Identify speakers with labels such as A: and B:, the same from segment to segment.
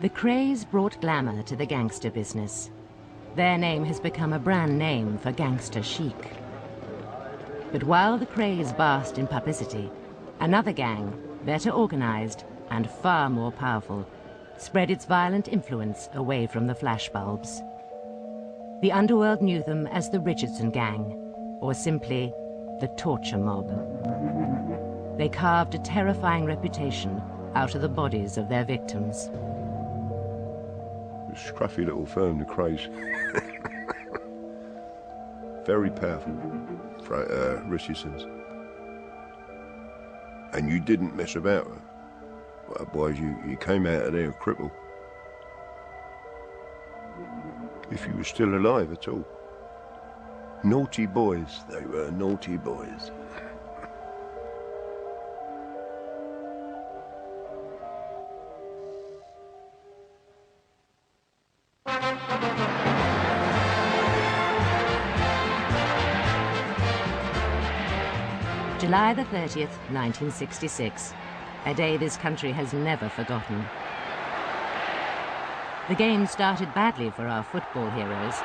A: The Krays brought glamour to the gangster business. Their name has become a brand name for gangster chic. But while the Krays basked in publicity, another gang, better organized and far more powerful, spread its violent influence away from the flashbulbs. The underworld knew them as the Richardson Gang, or simply the Torture Mob. They carved a terrifying reputation out of the bodies of their victims.
B: Scruffy little firm, the Krays. Very powerful, Richardsons. And you didn't mess about her. Otherwise, you came out of there a cripple. If you were still alive at all. Naughty boys, they were, naughty boys.
A: July the 30th, 1966, a day this country has never forgotten. The game started badly for our football heroes,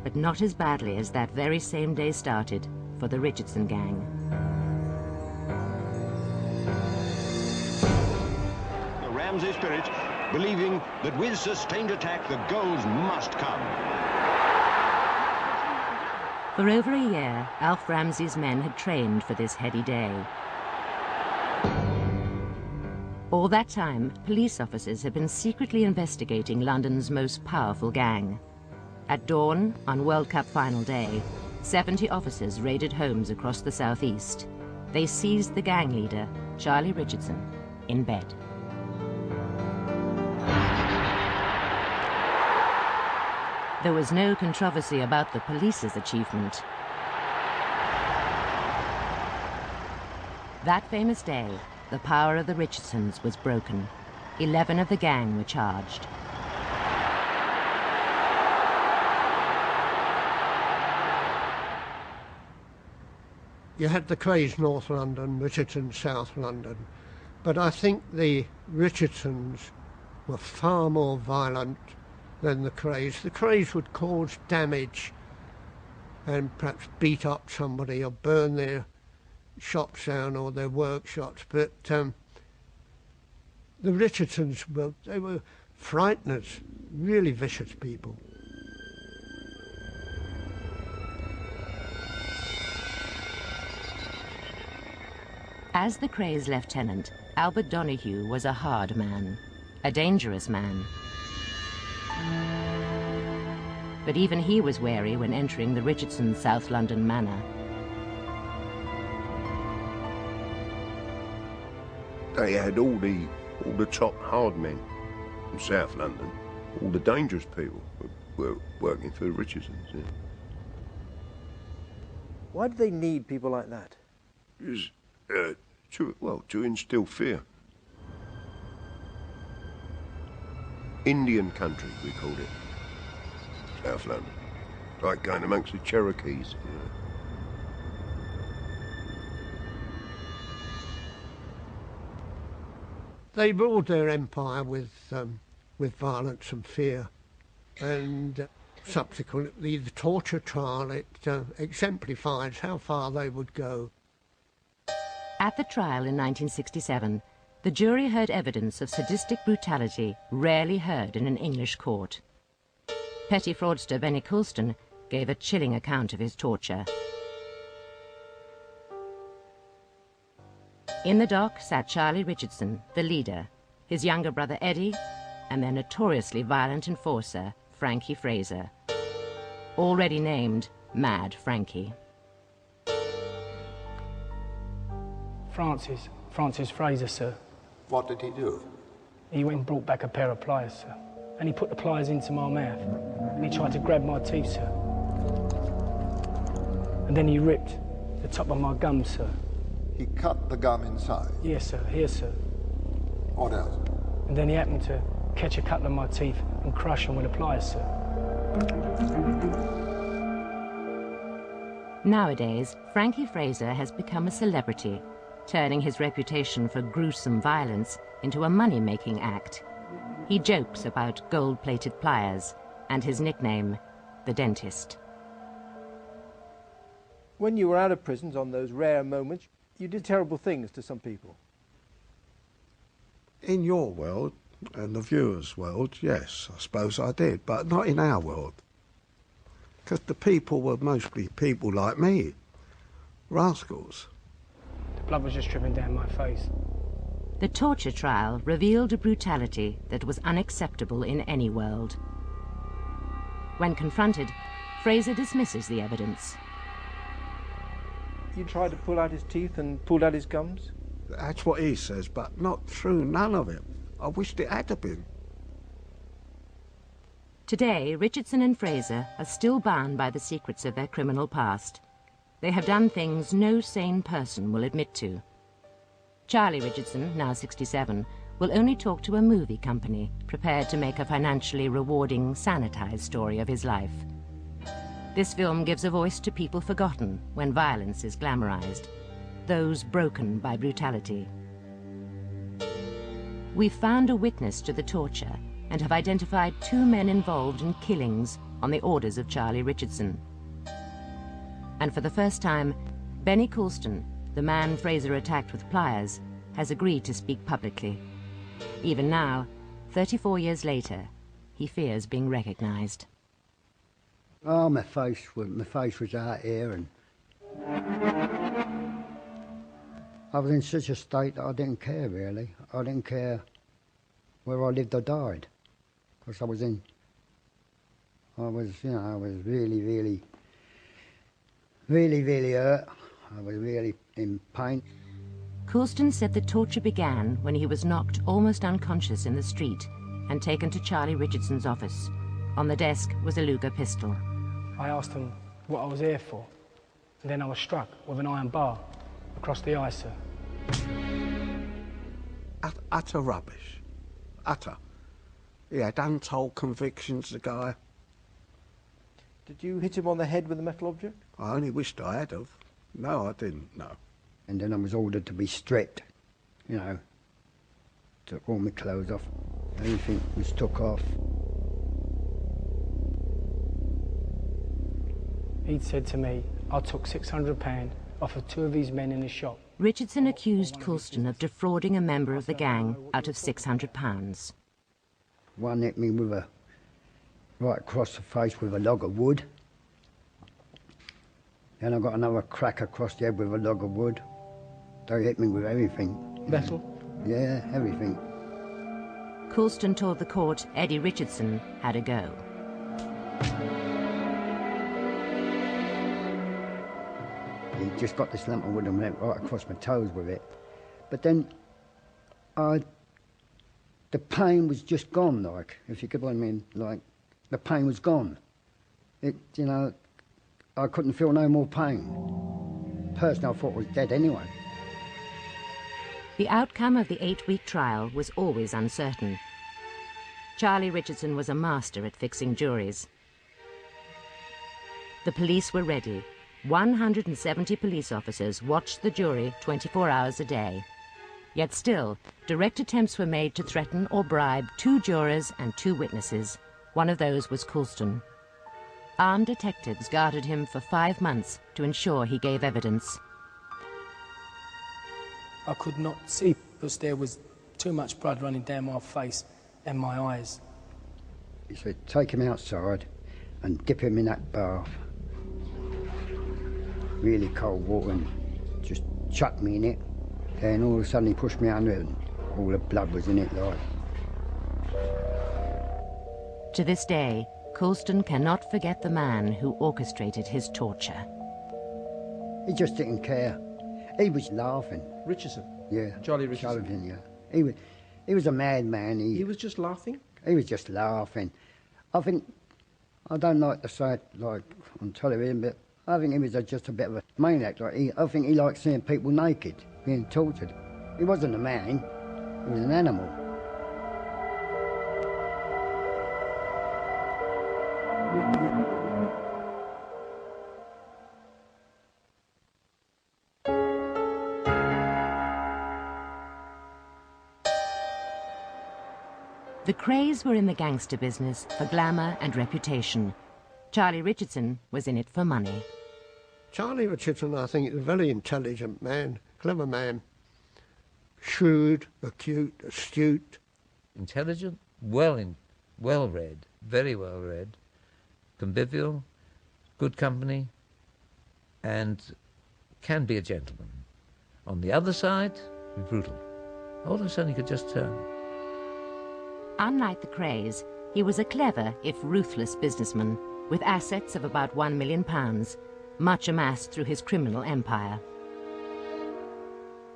A: but not as badly as that very same day started for the Richardson Gang.
C: The Ramsey spirit, believing that with sustained attack the goals must come.
A: For over a year, Alf Ramsey's men had trained for this heady day. All that time, police officers had been secretly investigating London's most powerful gang. At dawn, on World Cup final day, 70 officers raided homes across the southeast. They seized the gang leader, Charlie Richardson, in bed. There was no controversy about the police's achievement. That famous day, the power of the Richardsons was broken. 11 of the gang were charged.
D: You had the Krays North London, Richardsons South London, but I think the Richardsons were far more violent than the Krays. The Krays would cause damage and perhaps beat up somebody or burn their shops down or their workshops, but the Richardsons they were frighteners, really vicious people.
A: As the Krays' lieutenant, Albert Donahue was a hard man, a dangerous man. But even he was wary when entering the Richardson South London manor.
B: They had all the top hard men from South London, all the dangerous people were working for the Richardsons. Yeah.
E: Why do they need people like that?
B: It was, to instill fear. Indian country, we called it. South London. Like going amongst the Cherokees, you know.
D: They ruled their empire with violence and fear, and subsequently the torture trial, it exemplifies how far they would go.
A: At the trial in 1967, the jury heard evidence of sadistic brutality rarely heard in an English court. Petty fraudster Benny Coulston gave a chilling account of his torture. In the dock sat Charlie Richardson, the leader, his younger brother Eddie, and their notoriously violent enforcer, Frankie Fraser, already named Mad Frankie.
F: Francis Fraser, sir.
G: What did he do?
F: He went and brought back a pair of pliers, sir. And he put the pliers into my mouth. And he tried to grab my teeth, sir. And then he ripped the top of my gum, sir.
G: He cut the gum inside?
F: Yes, sir. Here, sir.
G: What else?
F: And then he happened to catch a couple of my teeth and crush them with the pliers, sir.
A: Nowadays, Frankie Fraser has become a celebrity. turning his reputation for gruesome violence into a money-making act. He jokes about gold-plated pliers and his nickname, the Dentist.
E: When you were out of prisons on those rare moments, you did terrible things to some people.
H: In your world and the viewers' world, yes, I suppose I did, but not in our world. Because the people were mostly people like me, rascals.
F: The blood was just dripping down my face.
A: The torture trial revealed a brutality that was unacceptable in any world. When confronted, Fraser dismisses the evidence.
E: You tried to pull out his teeth and pulled out his gums?
H: That's what he says, but not true, none of it. I wished it had been.
A: Today, Richardson and Fraser are still bound by the secrets of their criminal past. They have done things no sane person will admit to. Charlie Richardson, now 67, will only talk to a movie company prepared to make a financially rewarding, sanitized story of his life. This film gives a voice to people forgotten when violence is glamorized, those broken by brutality. We've found a witness to the torture and have identified 2 men involved in killings on the orders of Charlie Richardson. And for the first time, Benny Coulston, the man Fraser attacked with pliers, has agreed to speak publicly. Even now, 34 years later, he fears being recognized.
I: Oh, my face was out here, and I was in such a state that I didn't care, really. I didn't care whether I lived or died, because I was really hurt. I was really in pain.
A: Coulston said the torture began when he was knocked almost unconscious in the street and taken to Charlie Richardson's office. On the desk was a Luger pistol.
F: I asked him what I was here for, and then I was struck with an iron bar across the eye, sir.
H: Utter rubbish. Utter. He had untold convictions, the guy.
E: Did you hit him on the head with a metal object?
H: I only wished I had have. No, I didn't, no.
I: And then I was ordered to be stripped, you know. Took all my clothes off. Everything was took off.
F: He'd said to me, I took £600 off of 2 of these men in the shop.
A: Richardson accused Coulston of defrauding a member of the gang out of £600.
I: One hit me with right across the face with a log of wood. Then I got another crack across the head with a log of wood. They hit me with everything.
F: Metal?
I: Yeah, everything.
A: Coulston told the court Eddie Richardson had a go.
I: He just got this lump of wood and went right across my toes with it. But then the pain was just gone, like, if you get what I mean, like, the pain was gone. It, you know, I couldn't feel no more pain. Personally, I thought I was dead anyway.
A: The outcome of the 8-week trial was always uncertain. Charlie Richardson was a master at fixing juries. The police were ready. 170 police officers watched the jury 24 hours a day. Yet still, direct attempts were made to threaten or bribe 2 jurors and 2 witnesses. One of those was Coulston. Armed detectives guarded him for 5 months to ensure he gave evidence.
F: I could not see because there was too much blood running down my face and my eyes.
I: He said, take him outside and dip him in that bath. Really cold water, and just chucked me in it. Then all of a sudden he pushed me under it and all the blood was in it, like.
A: To this day, Coulston cannot forget the man who orchestrated his torture.
I: He just didn't care. He was laughing.
E: Richardson?
I: Yeah.
E: Charlie Richardson?
I: Charlie, yeah. He was a madman.
E: He was just laughing?
I: He was just laughing. I don't like to say it like on television, but I think he was just a bit of a maniac. Like I think he liked seeing people naked, being tortured. He wasn't a man, he was an animal.
A: The Krays were in the gangster business for glamour and reputation. Charlie Richardson was in it for money.
D: Charlie Richardson, I think, is a very intelligent man, clever man, shrewd, acute, astute.
J: Intelligent, well-read, very well-read, convivial, good company, and can be a gentleman. On the other side, be brutal. All of a sudden he could just turn.
A: Unlike the Krays, he was a clever, if ruthless, businessman with assets of about £1 million, much amassed through his criminal empire.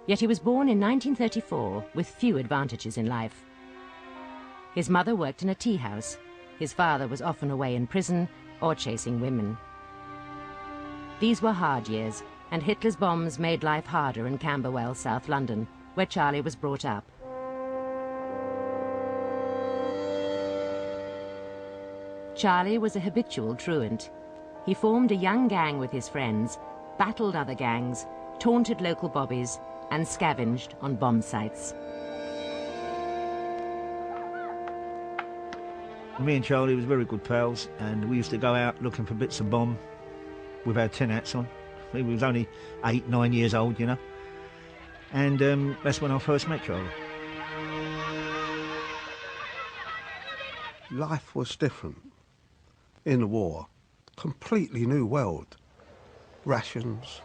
A: Yet he was born in 1934 with few advantages in life. His mother worked in a tea house. His father was often away in prison or chasing women. These were hard years, and Hitler's bombs made life harder in Camberwell, South London, where Charlie was brought up. Charlie was a habitual truant. He formed a young gang with his friends, battled other gangs, taunted local bobbies, and scavenged on bomb sites.
K: Me and Charlie was very good pals, and we used to go out looking for bits of bomb with our tin hats on. We was only 8, 9 years old, you know. And that's when I first met Charlie.
H: Life was different in the war. Completely new world. Rations,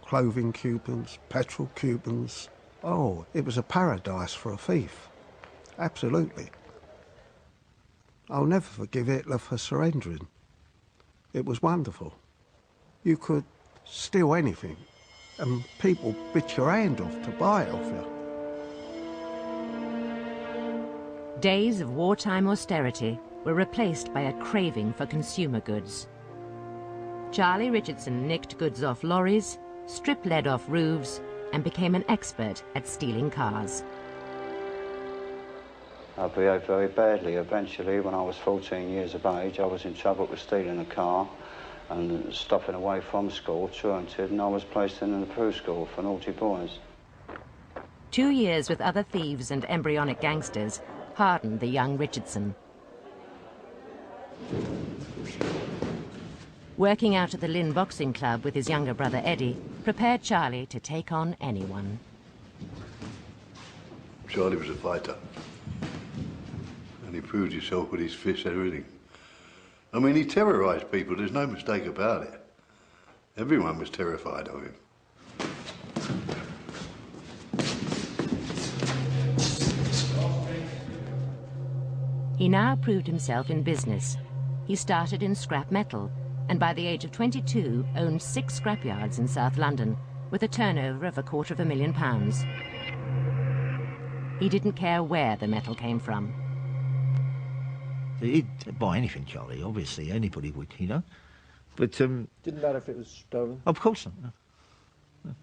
H: clothing coupons, petrol coupons. Oh, it was a paradise for a thief. Absolutely. I'll never forgive Hitler for surrendering. It was wonderful. You could steal anything, and people bit your hand off to buy it off you.
A: Days of wartime austerity were replaced by a craving for consumer goods. Charlie Richardson nicked goods off lorries, stripped lead off roofs, and became an expert at stealing cars.
L: I behaved very badly. Eventually, when I was 14 years of age, I was in trouble with stealing a car and stopping away from school, truanted, and I was placed in the Prue School for naughty boys.
A: 2 years with other thieves and embryonic gangsters hardened the young Richardson. Working out at the Lynn Boxing Club with his younger brother Eddie prepared Charlie to take on anyone.
B: Charlie was a fighter. And he proved himself with his fists and everything. I mean, he terrorised people, there's no mistake about it. Everyone was terrified of him.
A: He now proved himself in business. He started in scrap metal, and by the age of 22 owned 6 scrapyards in South London with a turnover of £250,000. He didn't care where the metal came from.
K: He'd buy anything, Charlie, obviously, anybody would, you know. But,
E: Didn't matter if it was stolen?
K: Of course not, no. No.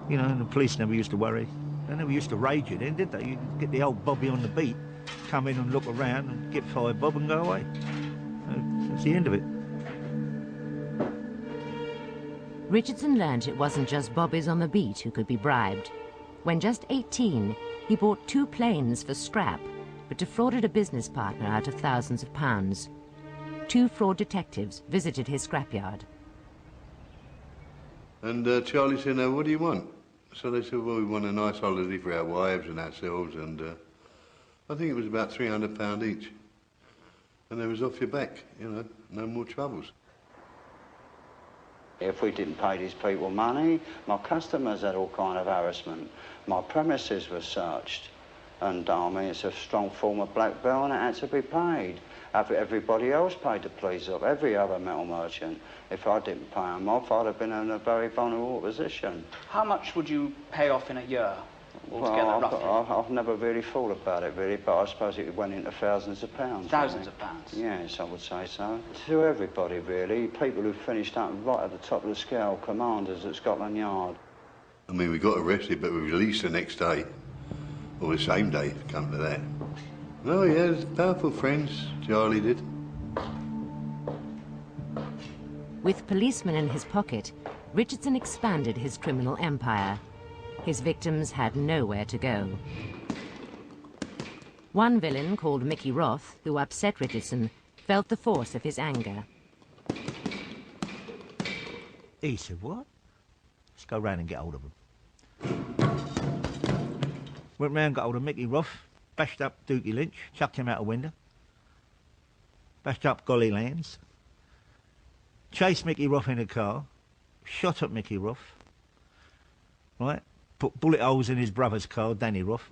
K: You know, the police never used to worry. They never used to rage you then, did they? You'd get the old Bobby on the beat, come in and look around and get 5 bob and go away. That's the end of it.
A: Richardson learned it wasn't just bobbies on the beat who could be bribed. When just 18, he bought 2 planes for scrap, but defrauded a business partner out of thousands of pounds. 2 fraud detectives visited his scrapyard.
B: And Charlie said, "Now, what do you want?" So they said, "Well, we want a nice holiday for our wives and ourselves," and I think it was about £300 each. And they was off your back, you know, no more troubles.
L: If we didn't pay these people money, my customers had all kind of harassment. My premises were searched. And I mean, it's a strong form of black bill and it had to be paid. Everybody else paid the police off, every other metal merchant. If I didn't pay them off, I'd have been in a very vulnerable position.
M: How much would you pay off in a year altogether,
L: well,
M: roughly?
L: I've never really thought about it, really, but I suppose it went into thousands of pounds.
M: Thousands of pounds?
L: Yes, I would say so. To everybody, really. People who finished up right at the top of the scale, commanders at Scotland Yard.
B: I mean, we got arrested, but we were released the next day. Or the same day, to come to that. Oh, yeah, powerful friends, Charlie did.
A: With policemen in his pocket, Richardson expanded his criminal empire. His victims had nowhere to go. One villain, called Mickey Roth, who upset Richardson, felt the force of his anger.
K: He said, what? Let's go round and get hold of him. Went round, got hold of Mickey Roth, bashed up Dookie Lynch, chucked him out a window, bashed up Golly Lands, chased Mickey Roth in a car, shot at Mickey Roth, right? Put bullet holes in his brother's car, Danny Roth.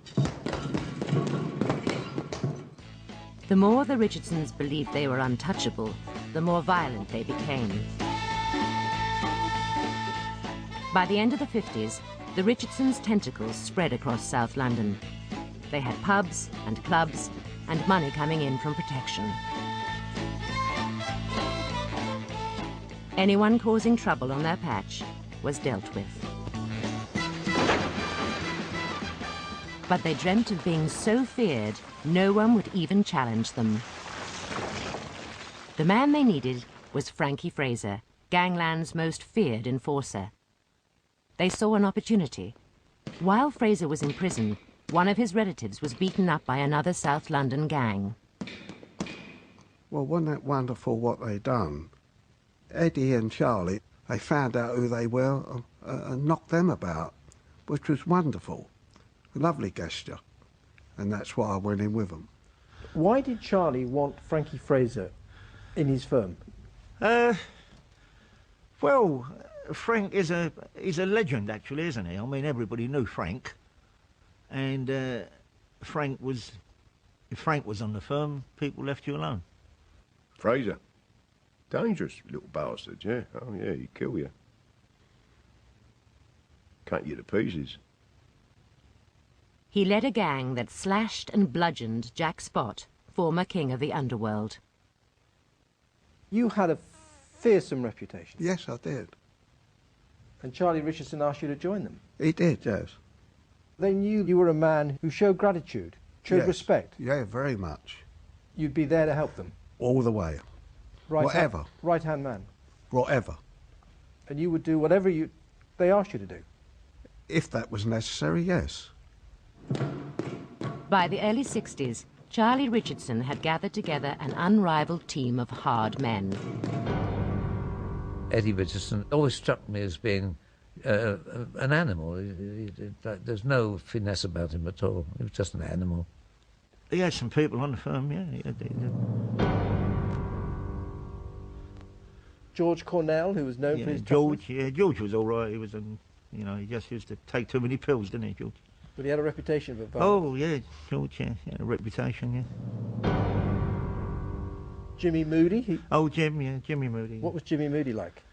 A: The more the Richardsons believed they were untouchable, the more violent they became. By the end of the 50s, the Richardsons' tentacles spread across South London. They had pubs and clubs and money coming in from protection. Anyone causing trouble on their patch was dealt with. But they dreamt of being so feared, no one would even challenge them. The man they needed was Frankie Fraser, gangland's most feared enforcer. They saw an opportunity. While Fraser was in prison, one of his relatives was beaten up by another South London gang.
H: Well, wasn't that wonderful what they done? Eddie and Charlie, they found out who they were and knocked them about, which was wonderful. A lovely gesture. And that's why I went in with them.
E: Why did Charlie want Frankie Fraser in his firm?
K: Well, Frank is he's a legend, actually, isn't he? I mean, everybody knew Frank. And if Frank was on the firm, people left you alone.
N: Fraser? Dangerous little bastard, yeah. Oh, yeah, he'd kill you. Cut you to pieces.
A: He led a gang that slashed and bludgeoned Jack Spot, former king of the underworld.
E: You had a fearsome reputation.
H: Yes, I did.
E: And Charlie Richardson asked you to join them.
H: He did, yes.
E: They knew you were a man who showed gratitude, showed
H: Yes.
E: respect.
H: Yeah, very much.
E: You'd be there to help them.
H: All the way. Whatever.
E: Right-hand man.
H: Whatever.
E: And you would do whatever they asked you to do.
H: If that was necessary, yes.
A: By the early 60s, Charlie Richardson had gathered together an unrivaled team of hard men.
J: Eddie Richardson always struck me as being an animal. There's no finesse about him at all. He was just an animal.
K: He had some people on the firm, yeah.
E: George Cornell, who was known for his
K: George,
E: toughness.
K: yeah, George was all right. He was, he just used to take too many pills, didn't he, George?
E: But he had a reputation for violence.
K: Oh, yeah, George, yeah, he had a reputation, yeah.
E: Jimmy Moody?
K: Jim, yeah, Jimmy Moody.
E: What was Jimmy Moody like?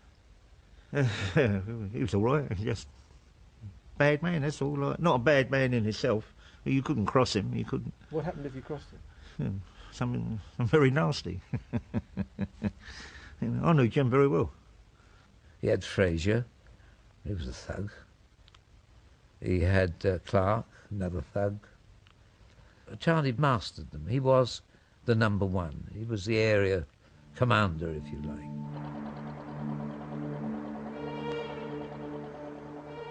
K: He was all right, just bad man, that's all. Not a bad man in himself. You couldn't cross him, you couldn't.
E: What happened if you crossed him?
K: Something very nasty. I knew Jim very well.
J: He had Fraser, he was a thug. He had Clark, another thug. Charlie mastered them. He was the number one. He was the area commander, if you like.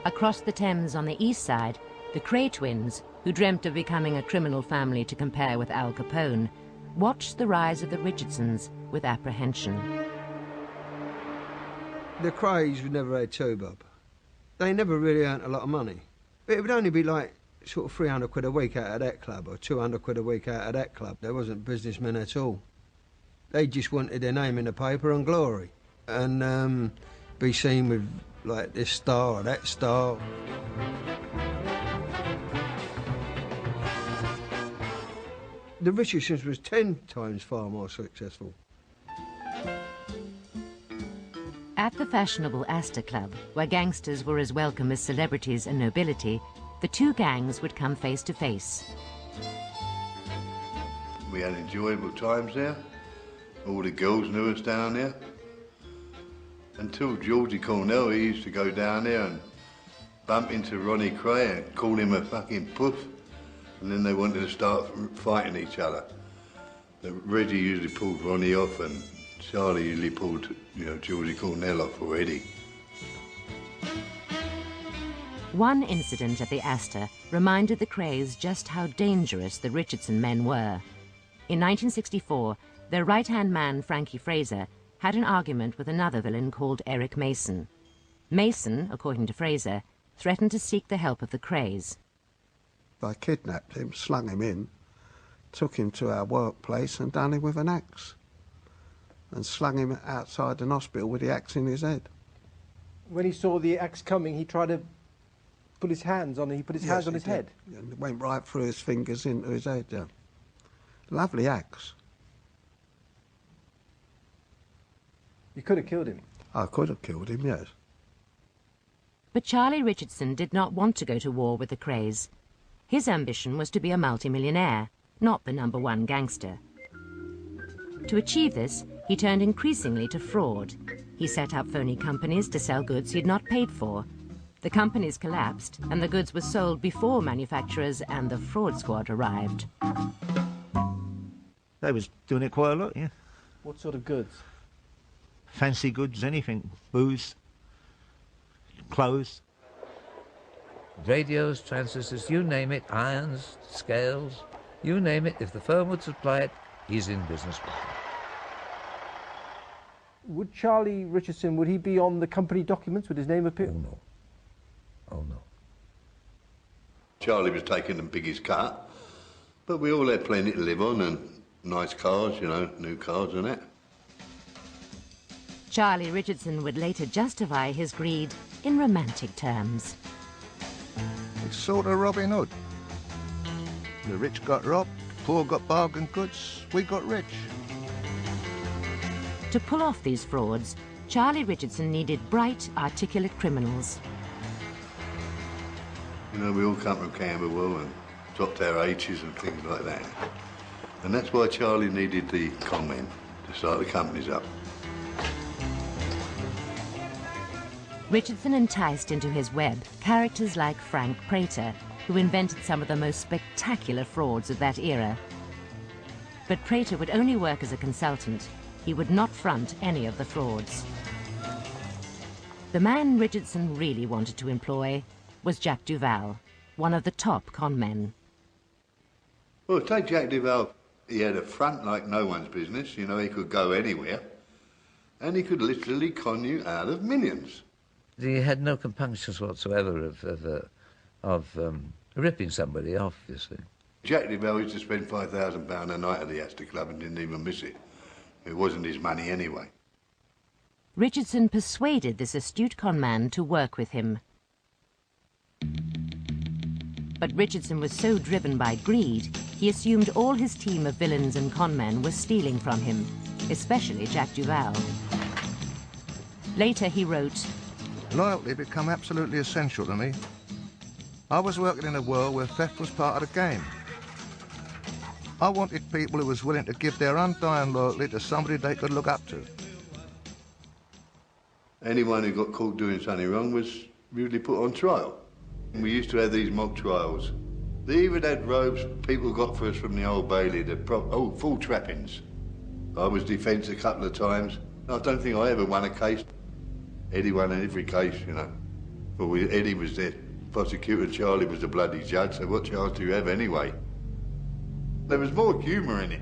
A: Across the Thames on the east side, the Cray twins, who dreamt of becoming a criminal family to compare with Al Capone, watched the rise of the Richardsons with apprehension.
O: The Crays would never had two bob. They never really earned a lot of money. It would only be like sort of 300 quid a week out of that club or 200 quid a week out of that club. They wasn't businessmen at all. They just wanted their name in the paper and glory and be seen with like this star or that star. The Richardsons was 10 times far more successful.
A: At the fashionable Astor Club, where gangsters were as welcome as celebrities and nobility, the two gangs would come face to face.
B: We had enjoyable times there. All the girls knew us down there. Until Georgie Cornell, he used to go down there and bump into Ronnie Cray and call him a fucking puss. And then they wanted to start fighting each other. Reggie usually pulled Ronnie off and Charlie usually pulled, Georgie Cornell off or Eddie.
A: One incident at the Astor reminded the Krays just how dangerous the Richardson men were. In 1964, their right-hand man, Frankie Fraser, had an argument with another villain called Eric Mason. Mason, according to Fraser, threatened to seek the help of the Krays.
H: I kidnapped him, slung him in, took him to our workplace and done him with an axe. And slung him outside an hospital with the axe in his head.
E: When he saw the axe coming, he tried to put his hands on it. He put his hands on his head.
H: And it went right through his fingers into his head, yeah. Lovely axe.
E: You could have killed him.
H: I could have killed him, yes.
A: But Charlie Richardson did not want to go to war with the Krays. His ambition was to be a multimillionaire, not the #1 gangster. To achieve this, he turned increasingly to fraud. He set up phony companies to sell goods he'd not paid for. The companies collapsed, and the goods were sold before manufacturers and the fraud squad arrived.
K: They was doing it quite a lot, yeah.
E: What sort of goods?
K: Fancy goods, anything. Booze, clothes.
J: Radios, transistors, you name it, irons, scales, you name it. If the firm would supply it, he's in business with them.
E: Would Charlie Richardson, would he be on the company documents? Would his name appear?
J: Oh, no. Oh, no.
B: Charlie was taking the biggest cut, but we all had plenty to live on and nice cars, you know, new cars and that.
A: Charlie Richardson would later justify his greed in romantic terms.
G: It's sort of Robin Hood. The rich got robbed, poor got bargain goods, we got rich.
A: To pull off these frauds, Charlie Richardson needed bright, articulate criminals.
B: You know, we all come from Camberwell and dropped our H's and things like that. And that's why Charlie needed the con men to start the companies up.
A: Richardson enticed into his web characters like Frank Prater, who invented some of the most spectacular frauds of that era. But Prater would only work as a consultant. He would not front any of the frauds. The man Richardson really wanted to employ was Jack Duval, one of the top con men.
B: Well, take Jack Duval. He had a front like no one's business. You know, he could go anywhere. And he could literally con you out of millions.
J: He had no compunctions whatsoever of ripping somebody off, you see.
B: Jack Duval used to spend £5,000 a night at the Astor Club and didn't even miss it. It wasn't his money anyway.
A: Richardson persuaded this astute con man to work with him. But Richardson was so driven by greed, he assumed all his team of villains and con men were stealing from him, especially Jack Duval. Later he wrote,
G: Loyalty became absolutely essential to me. I was working in a world where theft was part of the game. I wanted people who was willing to give their undying loyalty to somebody they could look up to.
B: Anyone who got caught doing something wrong was usually put on trial. We used to have these mock trials. They even had robes people got for us from the Old Bailey, full trappings. I was defence a couple of times. I don't think I ever won a case. Eddie won every case, you know. Well, Eddie was the prosecutor, Charlie was the bloody judge, so what chance do you have anyway? There was more humour in it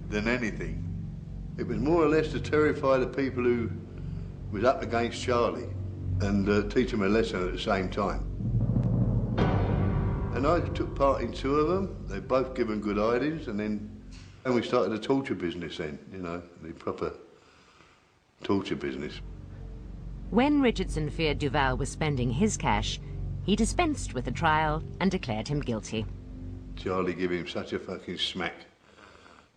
B: than anything. It was more or less to terrify the people who was up against Charlie and teach them a lesson at the same time. And I took part in 2 of them. They both given good ideas, and we started the torture business then, you know, the proper torture business.
A: When Richardson feared Duval was spending his cash, he dispensed with the trial and declared him guilty.
B: Charlie gave him such a fucking smack.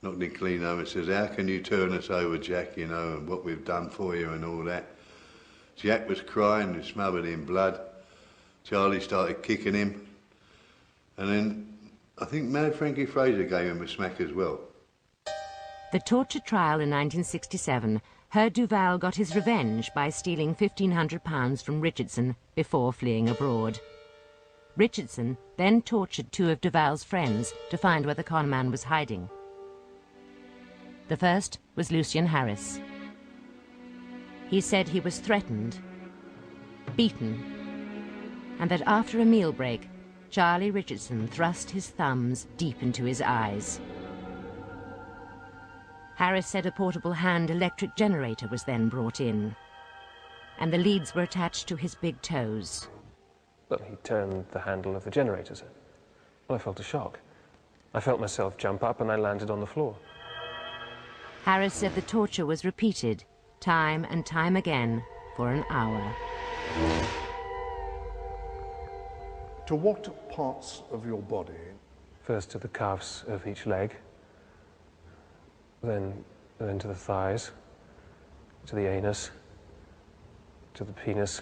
B: Knocked him clean home and says, how can you turn us over, Jack, you know, and what we've done for you and all that. Jack was crying and smothered in blood. Charlie started kicking him. And then I think Mad Frankie Fraser gave him a smack as well.
A: The torture trial in 1967 heard Duval got his revenge by stealing £1,500 from Richardson before fleeing abroad. Richardson then tortured 2 of Duval's friends to find where the con man was hiding. The first was Lucian Harris. He said he was threatened, beaten, and that after a meal break, Charlie Richardson thrust his thumbs deep into his eyes. Harris said a portable hand electric generator was then brought in, and the leads were attached to his big toes.
P: Well, he turned the handle of the generator, sir. Well, I felt a shock. I felt myself jump up and I landed on the floor.
A: Harris said the torture was repeated time and time again for an hour.
Q: To what parts of your body?
P: First to the calves of each leg, then to the thighs, to the anus, to the penis,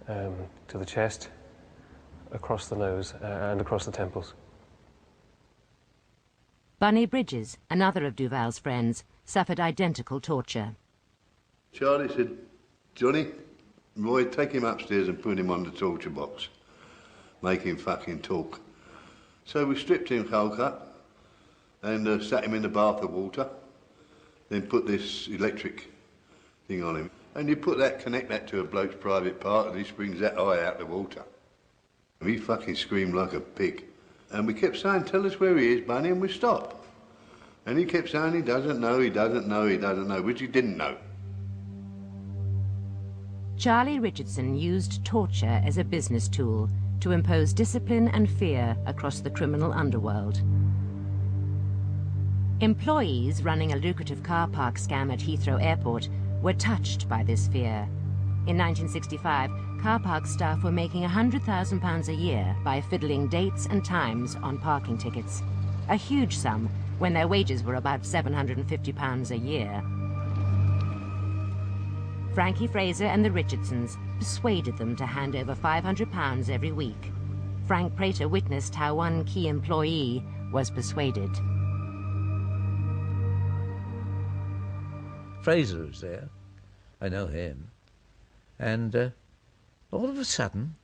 P: to the chest, across the nose and across the temples.
A: Bunny Bridges, another of Duval's friends, suffered identical torture.
B: Charlie said, "Johnny, Roy, take him upstairs and put him on the torture box. Make him fucking talk." So we stripped him cold cut and sat him in the bath of water, then put this electric thing on him. And you connect that to a bloke's private part, and he springs that eye out the water. He fucking screamed like a pig. And we kept saying, "Tell us where he is, Bunny," and we stopped. And he kept saying, he doesn't know, which he didn't know.
A: Charlie Richardson used torture as a business tool to impose discipline and fear across the criminal underworld. Employees running a lucrative car park scam at Heathrow Airport were touched by this fear. In 1965, car park staff were making £100,000 a year by fiddling dates and times on parking tickets. A huge sum when their wages were about £750 a year. Frankie Fraser and the Richardsons persuaded them to hand over £500 every week. Frank Prater witnessed how one key employee was persuaded.
J: Fraser was there. I know him. And all of a sudden,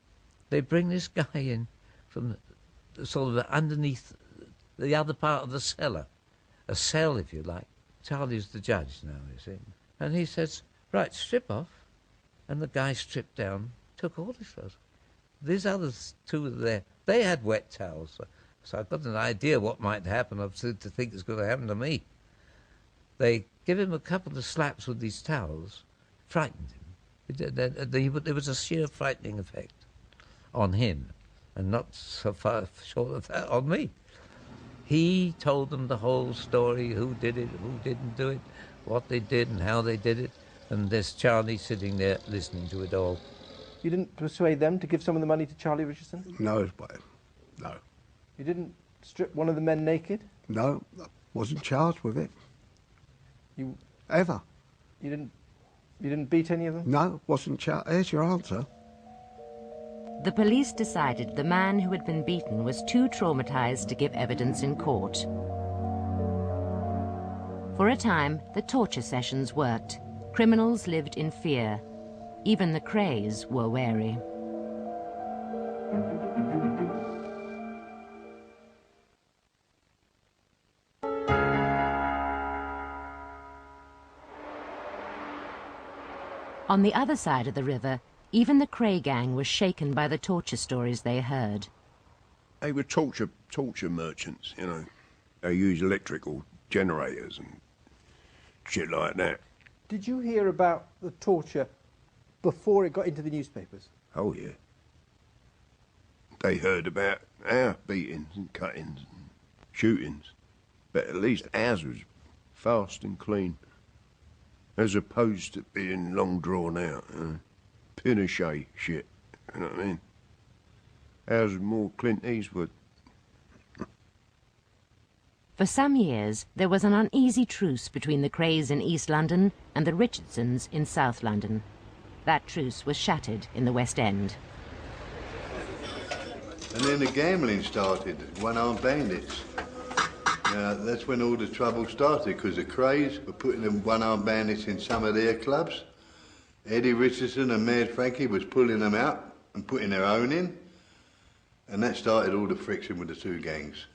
J: they bring this guy in from the sort of underneath the other part of the cellar. A cell, if you like. Charlie's the judge now, you see. And he says, "Right, strip off." And the guy stripped down, took all his clothes. These others two were there. They had wet towels. So I've got an idea what might happen. I've started to think it's going to happen to me. They give him a couple of slaps with these towels, frightened him. There was a sheer frightening effect on him, and not so far short of that on me. He told them the whole story, who did it, who didn't do it, what they did and how they did it, and there's Charlie sitting there listening to it all.
E: You didn't persuade them to give some of the money to Charlie Richardson?
H: No, no.
E: You didn't strip one of the men naked?
H: No, I wasn't charged with it.
E: You
H: ever?
E: You didn't beat any of them?
H: No, wasn't charged. There's your answer.
A: The police decided the man who had been beaten was too traumatized to give evidence in court. For a time, the torture sessions worked. Criminals lived in fear. Even the Krays were wary. On the other side of the river, even the Kray gang was shaken by the torture stories they heard.
N: They were torture merchants, you know. They used electrical generators and shit like that.
E: Did you hear about the torture before it got into the newspapers?
N: Oh, yeah. They heard about our beatings and cuttings and shootings, but at least ours was fast and clean, as opposed to being long drawn out, Pinochet shit, you know what I mean? Ours was more Clint Eastwood.
A: For some years, there was an uneasy truce between the Krays in East London and the Richardsons in South London. That truce was shattered in the West End.
B: And then the gambling started, one-armed bandits. That's when all the trouble started, because the Krays were putting the one-armed bandits in some of their clubs. Eddie Richardson and Mad Frankie was pulling them out and putting their own in. And that started all the friction with the two gangs.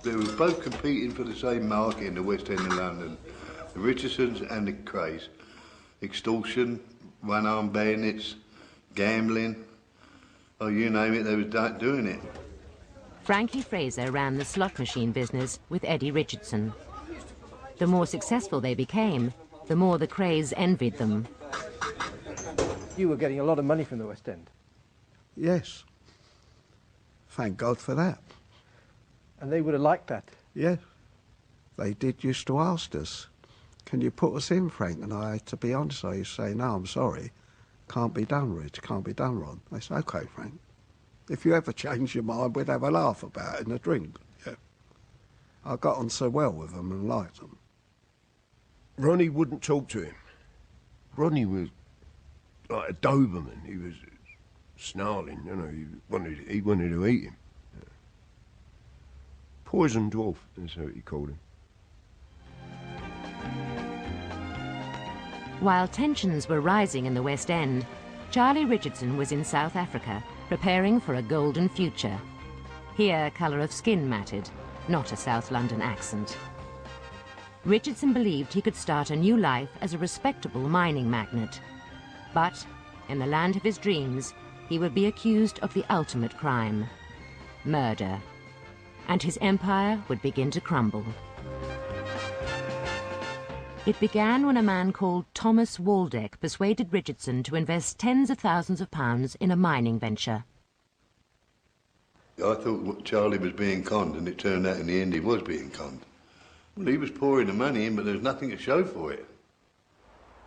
B: They were both competing for the same market in the West End of London. The Richardsons and the Krays. Extortion, one-armed bandits, gambling. Oh, you name it, they was doing it.
A: Frankie Fraser ran the slot machine business with Eddie Richardson. The more successful they became, the more the Krays envied them.
E: You were getting a lot of money from the West End.
H: Yes. Thank God for that.
E: And they would have liked that.
H: Yes. They did used to ask us, can you put us in, Frank? And I, to be honest, I used to say, no, I'm sorry. Can't be done, Rich. Can't be done, Ron. They said, OK, Frank. If you ever change your mind, we'd have a laugh about it and a drink. Yeah. I got on so well with them and liked them.
N: Ronnie wouldn't talk to him. Ronnie was like a Doberman. He was snarling, you know. He wanted to eat him. Yeah. Poison dwarf, that's what he called him.
A: While tensions were rising in the West End, Charlie Richardson was in South Africa, preparing for a golden future. Here, colour of skin mattered, not a South London accent. Richardson believed he could start a new life as a respectable mining magnate. But, in the land of his dreams, he would be accused of the ultimate crime, murder. And his empire would begin to crumble. It began when a man called Thomas Waldeck persuaded Richardson to invest tens of thousands of pounds in a mining venture.
B: I thought Charlie was being conned, and it turned out in the end he was being conned. Well, he was pouring the money in, but there was nothing to show for it.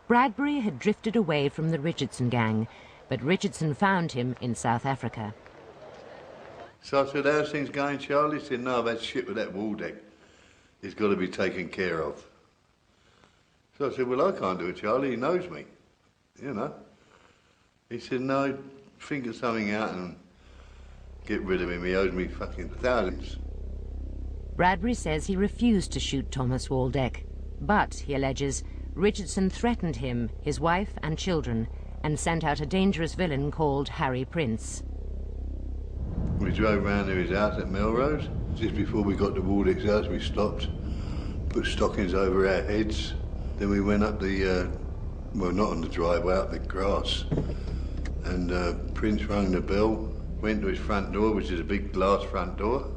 A: Bradbury had drifted away from the Richardson gang, but Richardson found him in South Africa.
B: So I said, how's things going, Charlie? He said, no, I've had shit with that Waldeck. He's got to be taken care of. So I said, well, I can't do it, Charlie. He knows me, you know. He said, no, figure something out and get rid of him. He owes me fucking thousands.
A: Bradbury says he refused to shoot Thomas Waldeck, but, he alleges, Richardson threatened him, his wife and children, and sent out a dangerous villain called Harry Prince.
B: We drove round to his house at Melrose. Just before we got to Waldeck's house, we stopped, put stockings over our heads. Then we went up the, well, not on the driveway, up the grass. And Prince rang the bell, went to his front door, which is a big glass front door.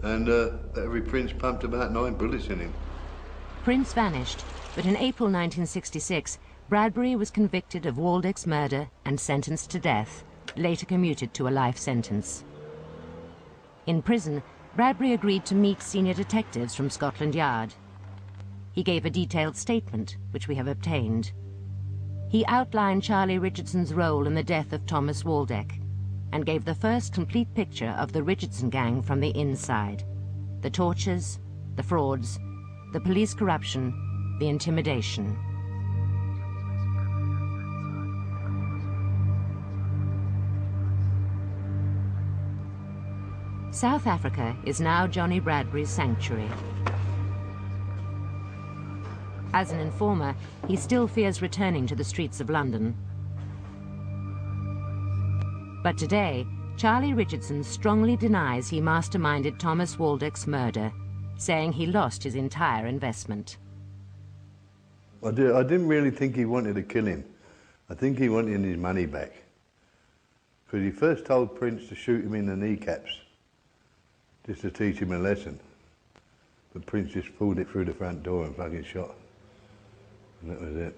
B: And every Prince pumped about 9 bullets in him.
A: Prince vanished, but in April 1966, Bradbury was convicted of Waldeck's murder and sentenced to death, later commuted to a life sentence. In prison, Bradbury agreed to meet senior detectives from Scotland Yard. He gave a detailed statement, which we have obtained. He outlined Charlie Richardson's role in the death of Thomas Waldeck and gave the first complete picture of the Richardson gang from the inside. The tortures, the frauds, the police corruption, the intimidation. South Africa is now Johnny Bradbury's sanctuary. As an informer, he still fears returning to the streets of London. But today, Charlie Richardson strongly denies he masterminded Thomas Waldeck's murder, saying he lost his entire investment.
B: I didn't really think he wanted to kill him. I think he wanted his money back. Because he first told Prince to shoot him in the kneecaps, just to teach him a lesson. But Prince just pulled it through the front door and fucking shot. And that was it.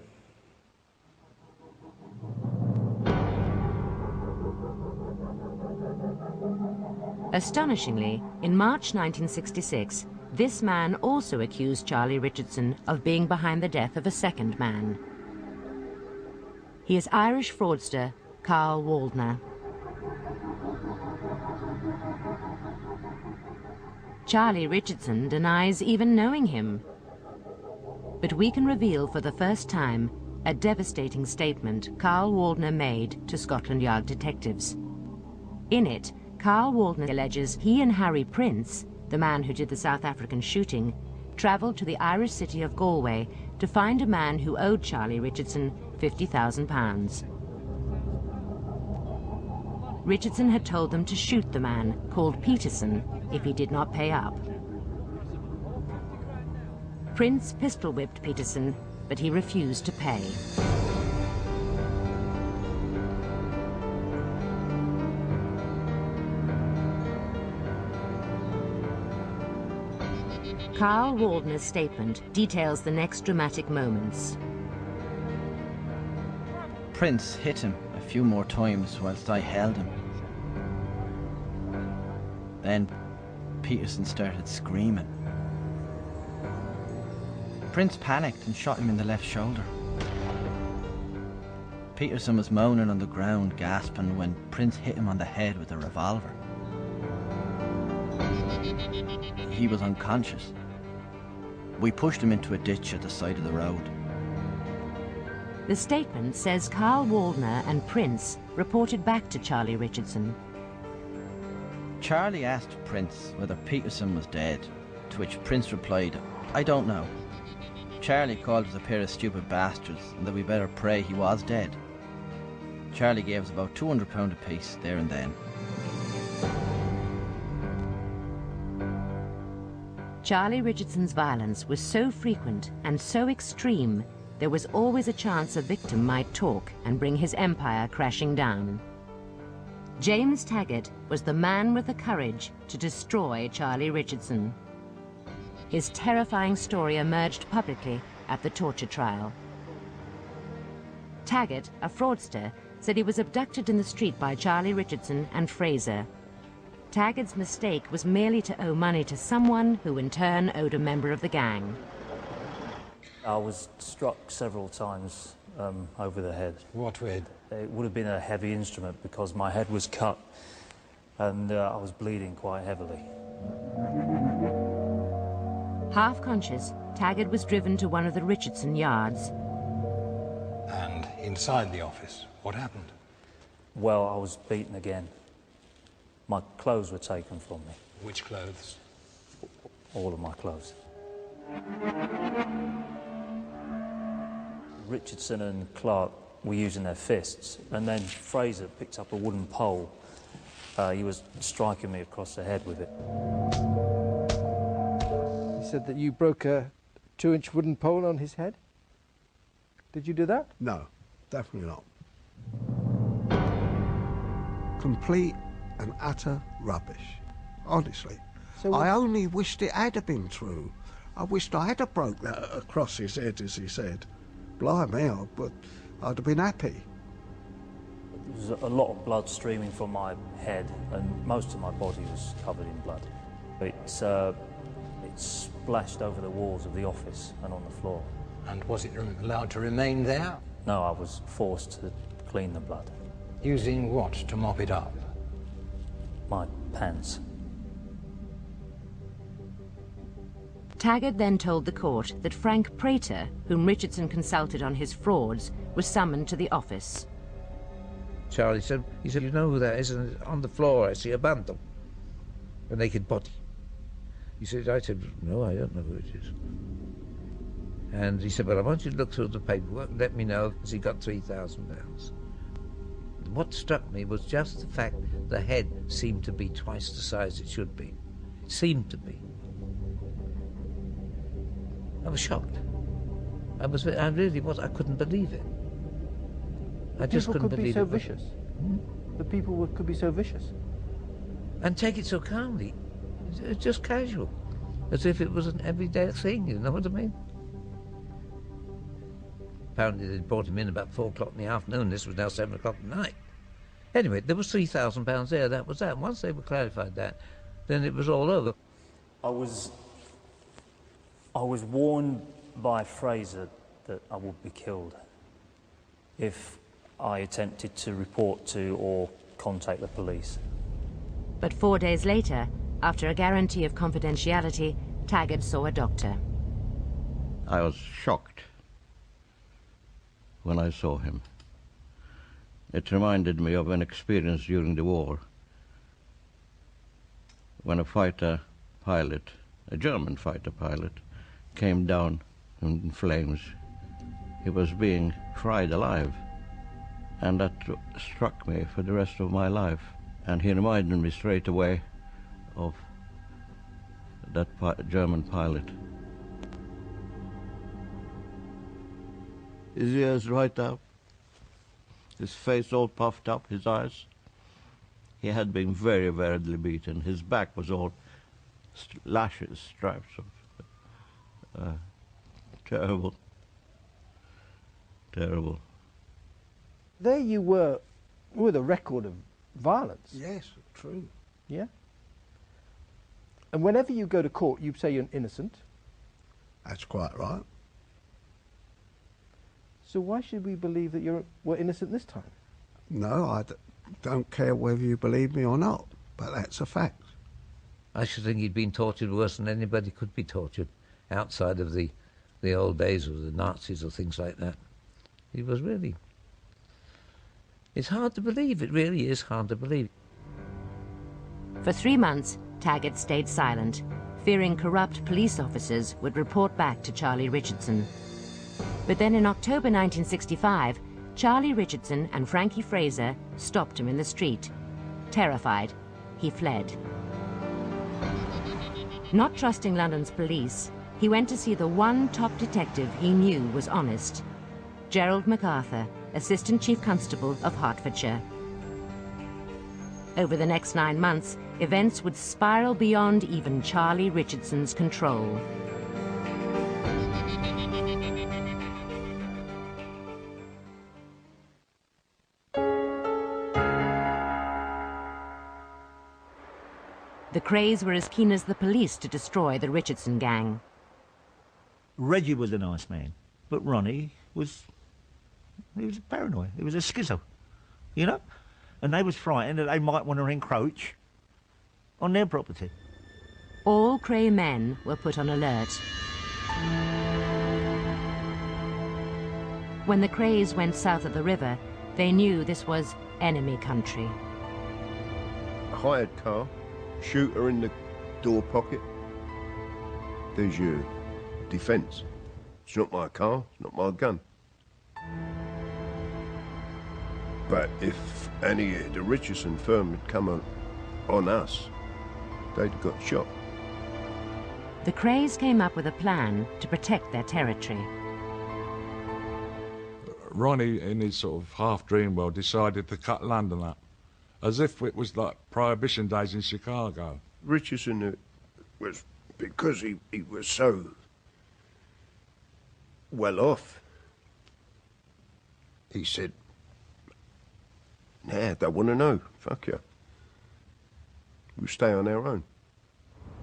A: Astonishingly, in March 1966, this man also accused Charlie Richardson of being behind the death of a second man. He is Irish fraudster Carl Waldner. Charlie Richardson denies even knowing him. But we can reveal for the first time a devastating statement Carl Waldner made to Scotland Yard detectives. In it, Carl Waldner alleges he and Harry Prince, the man who did the South African shooting, travelled to the Irish city of Galway to find a man who owed Charlie Richardson £50,000. Richardson had told them to shoot the man, called Peterson, if he did not pay up. Prince pistol-whipped Peterson, but he refused to pay. Carl Waldner's statement details the next dramatic moments.
R: Prince hit him a few more times whilst I held him. Then Peterson started screaming. Prince panicked and shot him in the left shoulder. Peterson was moaning on the ground, gasping, when Prince hit him on the head with a revolver. He was unconscious. We pushed him into a ditch at the side of the road.
A: The statement says Carl Waldner and Prince reported back to Charlie Richardson.
R: Charlie asked Prince whether Peterson was dead, to which Prince replied, "I don't know." Charlie called us a pair of stupid bastards and that we better pray he was dead. Charlie gave us about £200 apiece there and then.
A: Charlie Richardson's violence was so frequent and so extreme, there was always a chance a victim might talk and bring his empire crashing down. James Taggart was the man with the courage to destroy Charlie Richardson. His terrifying story emerged publicly at the torture trial. Taggart, a fraudster, said he was abducted in the street by Charlie Richardson and Fraser. Taggart's mistake was merely to owe money to someone who in turn owed a member of the gang.
S: I was struck several times over the head. What with? It would have been a heavy instrument because my head was cut and I was bleeding quite heavily.
A: Half conscious, Taggart was driven to one of the Richardson yards.
T: And inside the office, what happened?
S: Well, I was beaten again. My clothes were taken from me.
T: Which clothes?
S: All of my clothes. Richardson and Clark were using their fists, and then Fraser picked up a wooden pole. He was striking me across the head with it.
E: He said that you broke a 2-inch wooden pole on his head? Did you do that?
H: No, definitely not. Complete and utter rubbish, honestly.
D: So
H: I only wished it had been true. I wished I had broke that across his head, as he said. Blimey, but I'd have been happy.
S: There was a lot of blood streaming from my head, and most of my body was covered in blood. It splashed over the walls of the office and on the floor.
T: And was it allowed to remain there?
S: No, I was forced to clean the blood.
T: Using what to mop it up?
S: My pants.
A: Taggart then told the court that Frank Prater, whom Richardson consulted on his frauds, was summoned to the office.
J: Charlie said, you know who that is? And on the floor I see a bundle, a naked body. I said, no, I don't know who it is. And he said, well, I want you to look through the paperwork and let me know, because he got £3,000. What struck me was just the fact the head seemed to be twice the size it should be. It seemed to be. I was shocked. I really was. I couldn't believe it. I just couldn't believe it.
E: People could be so vicious. The people could be so vicious.
J: And take it so calmly. It's just casual. As if it was an everyday thing, you know what I mean? Apparently they'd brought him in about 4 o'clock in the afternoon. This was now 7 o'clock at night. Anyway, there was £3,000 there. That was that. And once they were clarified that, then it was all over.
S: I was warned by Fraser that I would be killed if I attempted to report to or contact the police.
A: But 4 days later, after a guarantee of confidentiality, Taggart saw a doctor.
U: I was shocked when I saw him. It reminded me of an experience during the war when a fighter pilot, a German fighter pilot, came down in flames. He was being fried alive, and that struck me for the rest of my life. And he reminded me straight away of that German pilot. His ears right up, his face all puffed up, his eyes. He had been very badly beaten. His back was all lashes, stripes of Terrible. Terrible.
E: There you were with a record of violence.
H: Yes, true.
E: Yeah? And whenever you go to court, you say you're innocent.
H: That's quite right.
E: So why should we believe that we're innocent this time?
H: No, I don't care whether you believe me or not, but that's a fact.
J: I should think he'd been tortured worse than anybody could be tortured, outside of the old days of the Nazis or things like that. He was really... It's hard to believe, it really is hard to believe.
A: For 3 months, Taggart stayed silent, fearing corrupt police officers would report back to Charlie Richardson. But then in October 1965, Charlie Richardson and Frankie Fraser stopped him in the street. Terrified, he fled. Not trusting London's police, he went to see the one top detective he knew was honest, Gerald MacArthur, Assistant Chief Constable of Hertfordshire. Over the next 9 months, events would spiral beyond even Charlie Richardson's control. The Krays were as keen as the police to destroy the Richardson gang.
K: Reggie was a nice man, but Ronnie was... he was paranoid. He was a schizo, you know? And they was frightened that they might want to encroach on their property.
A: All Kray men were put on alert. When the Krays went south of the river, they knew this was enemy country.
N: A hired car, shooter in the door pocket. There's your defence. It's not my car, it's not my gun. But if any of the Richardson firm had come on us, they'd got shot.
A: The Krays came up with a plan to protect their territory.
C: Ronnie, in his sort of half-dream world, decided to cut London up, as if it was like Prohibition days in Chicago.
N: Richardson was, because he was so well off, he said, nah, don't want to know, fuck you. We'll stay on our own.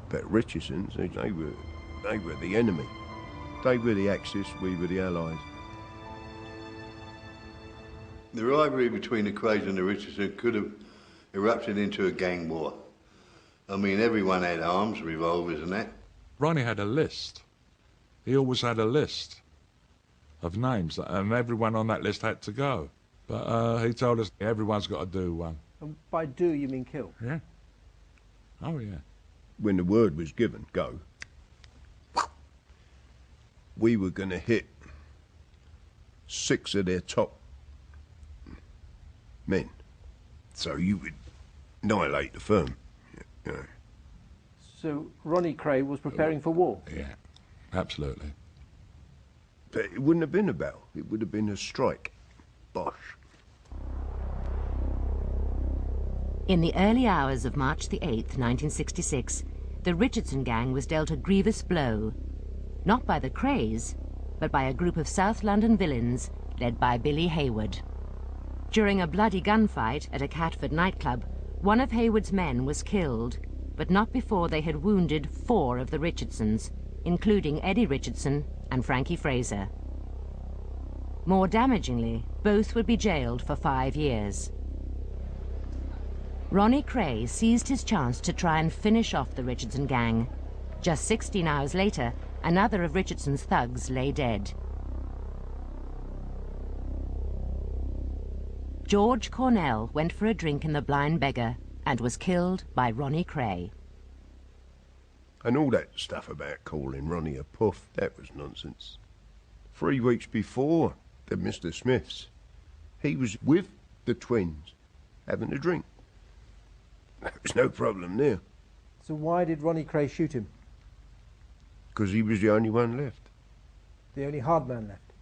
N: But Richardsons, they were the enemy. They were the Axis, we were the Allies.
B: The rivalry between the Krays and the Richardsons could have erupted into a gang war. I mean, everyone had arms, revolvers and that.
C: Ronnie had a list. He always had a list of names, and everyone on that list had to go. But he told us everyone's got to do one.
E: And by do, you mean kill?
C: Yeah. Oh, yeah.
N: When the word was given, go, we were going to hit 6 of their top men. So you would annihilate the firm. You know.
E: So Ronnie Kray was preparing for war?
C: Yeah, absolutely.
N: But it wouldn't have been a battle. It would have been a strike. Bosh.
A: In the early hours of March the 8th, 1966, the Richardson gang was dealt a grievous blow. Not by the Krays, but by a group of South London villains led by Billy Hayward. During a bloody gunfight at a Catford nightclub, one of Hayward's men was killed, but not before they had wounded 4 of the Richardsons, including Eddie Richardson and Frankie Fraser. More damagingly, both would be jailed for 5 years. Ronnie Kray seized his chance to try and finish off the Richardson gang. Just 16 hours later, another of Richardson's thugs lay dead. George Cornell went for a drink in the Blind Beggar and was killed by Ronnie Kray.
N: And all that stuff about calling Ronnie a puff, that was nonsense. 3 weeks before the Mr. Smiths, he was with the twins, having a drink. There was no problem there.
E: So why did Ronnie Kray shoot him?
N: Because he was the only one left.
E: The only hard man left?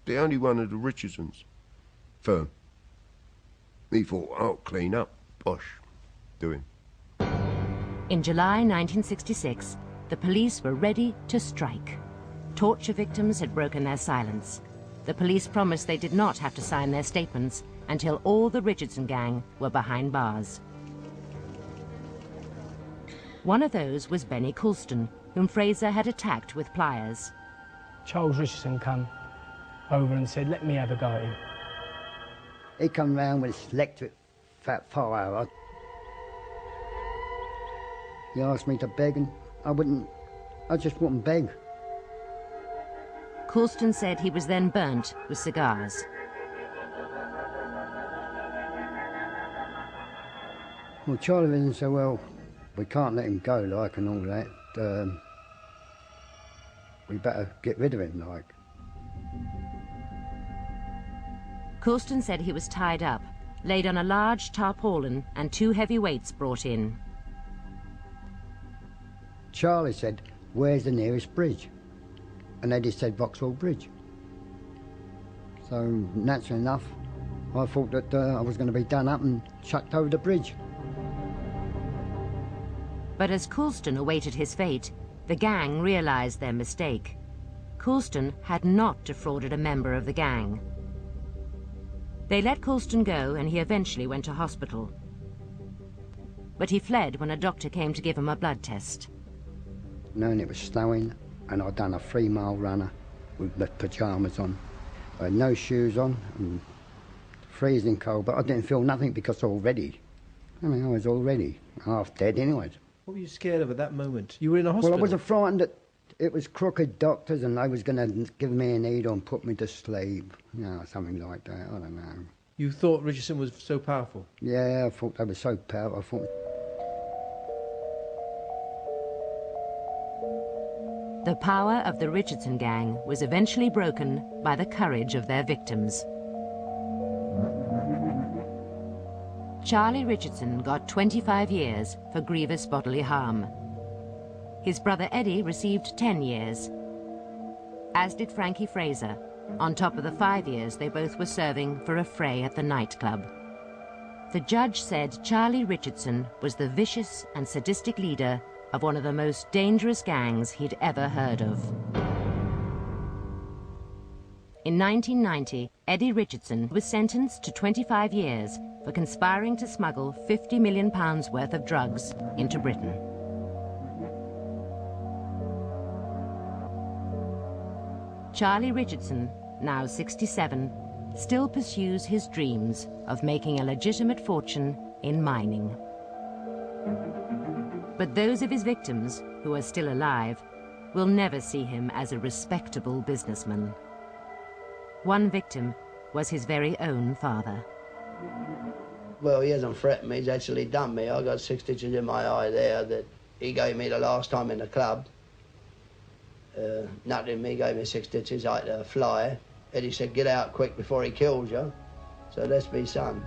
N: The only one of the Richardsons firm. He thought, I'll clean up. Bosh. Do him.
A: In July 1966, the police were ready to strike. Torture victims had broken their silence. The police promised they did not have to sign their statements until all the Richardson gang were behind bars. One of those was Benny Coulston, whom Fraser had attacked with pliers.
F: Charles Richardson come over and said, let me have a go at him.
I: He come round with his electric fat fire. He asked me to beg and I just wouldn't beg.
A: Coulston said he was then burnt with cigars.
I: Well, Charlie Richardson said, well, we can't let him go, like, and all that. We better get rid of him, like.
A: Coulston said he was tied up, laid on a large tarpaulin and 2 heavy weights brought in.
I: Charlie said, where's the nearest bridge? And Eddie said Vauxhall Bridge. So, naturally enough, I thought that I was going to be done up and chucked over the bridge.
A: But as Coulston awaited his fate, the gang realized their mistake. Coulston had not defrauded a member of the gang. They let Coulston go and he eventually went to hospital. But he fled when a doctor came to give him a blood test.
I: Knowing it was snowing, and I'd done a 3-mile runner with the pyjamas on. I had no shoes on, and freezing cold, but I didn't feel nothing because I was already half dead anyway.
E: What were you scared of at that moment? You were in a hospital?
I: Well, I wasn't frightened that it was crooked doctors and they was going to give me a needle and put me to sleep. Something like that, I don't know.
E: You thought Richardson was so powerful?
I: Yeah, I thought they were so powerful.
A: The power of the Richardson gang was eventually broken by the courage of their victims. Charlie Richardson got 25 years for grievous bodily harm. His brother Eddie received 10 years, as did Frankie Fraser, on top of the 5 years they both were serving for a fray at the nightclub. The judge said Charlie Richardson was the vicious and sadistic leader of one of the most dangerous gangs he'd ever heard of. In 1990, Eddie Richardson was sentenced to 25 years for conspiring to smuggle £50 million worth of drugs into Britain. Charlie Richardson, now 67, still pursues his dreams of making a legitimate fortune in mining. But those of his victims, who are still alive, will never see him as a respectable businessman. One victim was his very own father.
V: Well, he hasn't threatened me, he's actually done me. I got 6 stitches in my eye there that he gave me the last time in the club. Nothing, he gave me 6 stitches, I had to fly. Eddie said, get out quick before he kills you. So that's me son.